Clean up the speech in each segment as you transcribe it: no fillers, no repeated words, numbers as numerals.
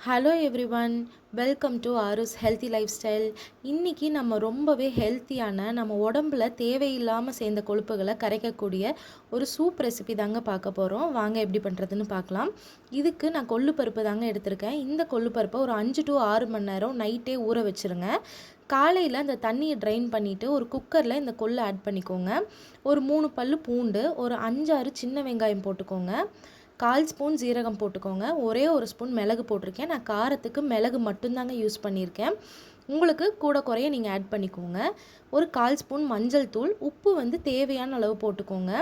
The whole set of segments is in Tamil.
Hello everyone, welcome to Aaru's healthy lifestyle. இன்றைக்கி நம்ம ரொம்பவே ஹெல்த்தியான நம்ம உடம்புல தேவையில்லாமல் சேர்ந்த கொழுப்புகளை கரைக்கக்கூடிய ஒரு சூப் ரெசிபி தாங்க பார்க்க போகிறோம். வாங்க எப்படி பண்ணுறதுன்னு பார்க்கலாம். இதுக்கு நான் கொள்ளுப்பருப்பு தாங்க எடுத்திருக்கேன். இந்த கொள்ளுப்பருப்பை ஒரு 5 to 6 மணி நேரம் நைட்டே ஊற வச்சுருங்க. காலையில் அந்த தண்ணியை ட்ரைன் பண்ணிவிட்டு ஒரு குக்கரில் இந்த கொள்ளை ஆட் பண்ணிக்கோங்க. ஒரு 3 பல்லு பூண்டு, ஒரு 5-6 சின்ன வெங்காயம் போட்டுக்கோங்க. 1/4 ஸ்பூன் ஜீரகம் போட்டுக்கோங்க. ஒரே ஒரு ஸ்பூன் மிளகு போட்டிருக்கேன். நான் காரத்துக்கு மிளகு மட்டும்தாங்க யூஸ் பண்ணியிருக்கேன். உங்களுக்கு கூட குறைய நீங்கள் ஆட் பண்ணிக்கோங்க. ஒரு 1/4 ஸ்பூன் மஞ்சள் தூள், உப்பு வந்து தேவையான அளவு போட்டுக்கோங்க.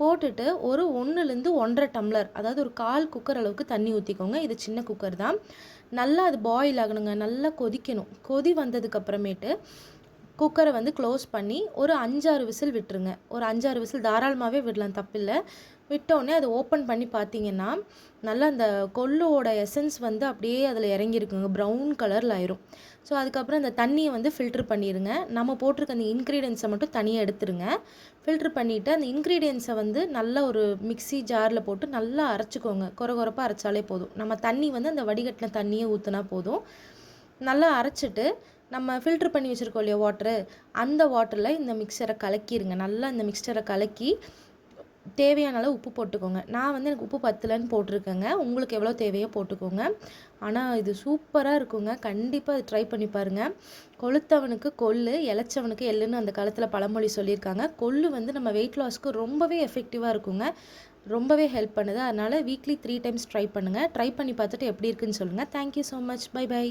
போட்டுட்டு ஒரு 1லேருந்து 1.5 டம்ளர், அதாவது ஒரு 1/4 குக்கர் அளவுக்கு தண்ணி ஊற்றிக்கோங்க. இது சின்ன குக்கர் தான். நல்லா அது பாயில் ஆகணுங்க, நல்லா கொதிக்கணும். கொதி வந்ததுக்கப்புறமேட்டு குக்கரை வந்து க்ளோஸ் பண்ணி ஒரு 5-6 விசில் விட்டுருங்க. ஒரு 5-6 விசில் தாராளமாகவே விடலாம், தப்பில்லை. விட்டோடனே அதை ஓப்பன் பண்ணி பார்த்தீங்கன்னா நல்லா அந்த கொள்ளுவோட எசன்ஸ் வந்து அப்படியே அதில் இறங்கியிருக்குங்க, ப்ரௌன் கலரில் ஆயிரும். ஸோ அதுக்கப்புறம் அந்த தண்ணியை வந்து ஃபில்ட்ரு பண்ணிடுங்க. நம்ம போட்டிருக்க அந்த இன்க்ரீடியன்ஸை மட்டும் தனியாக எடுத்துருங்க. ஃபில்ட்ரு பண்ணிவிட்டு அந்த இன்க்ரீடியன்ஸை வந்து நல்ல ஒரு மிக்ஸி ஜாரில் போட்டு நல்லா அரைச்சிக்கோங்க. கொரகொரப்பாக அரைச்சாலே போதும். நம்ம தண்ணி வந்து அந்த வடிகட்டின தண்ணியை ஊற்றினா போதும். நல்லா அரைச்சிட்டு நம்ம ஃபில்ட்ரு பண்ணி வச்சுருக்கோம் இல்லையா வாட்ரு, அந்த வாட்டரில் இந்த மிக்சரை கலக்கிடுங்க. நல்லா இந்த மிக்சரை கலக்கி தேவையான அளவு உப்பு போட்டுக்கோங்க. நான் வந்து எனக்கு உப்பு பத்தலைன்னு போட்டிருக்கேங்க. உங்களுக்கு எவ்வளோ தேவையோ போட்டுக்கோங்க. ஆனால் இது சூப்பராக இருக்குங்க. கண்டிப்பாக அது ட்ரை பண்ணி பாருங்கள். கொளுத்தவனுக்கு கொள்ளு, இளைச்சவனுக்கு எள்ளுன்னு அந்த காலத்தில் பழமொழி சொல்லியிருக்காங்க. கொள்ளு வந்து நம்ம வெயிட் லாஸ்க்கு ரொம்பவே எஃபெக்டிவாக இருக்குங்க. ரொம்பவே ஹெல்ப் பண்ணுது. அதனால் வீக்லி 3 டைம்ஸ் ட்ரை பண்ணுங்கள். ட்ரை பண்ணி பார்த்துட்டு எப்படி இருக்குன்னு சொல்லுங்கள். Thank you so much. Bye by.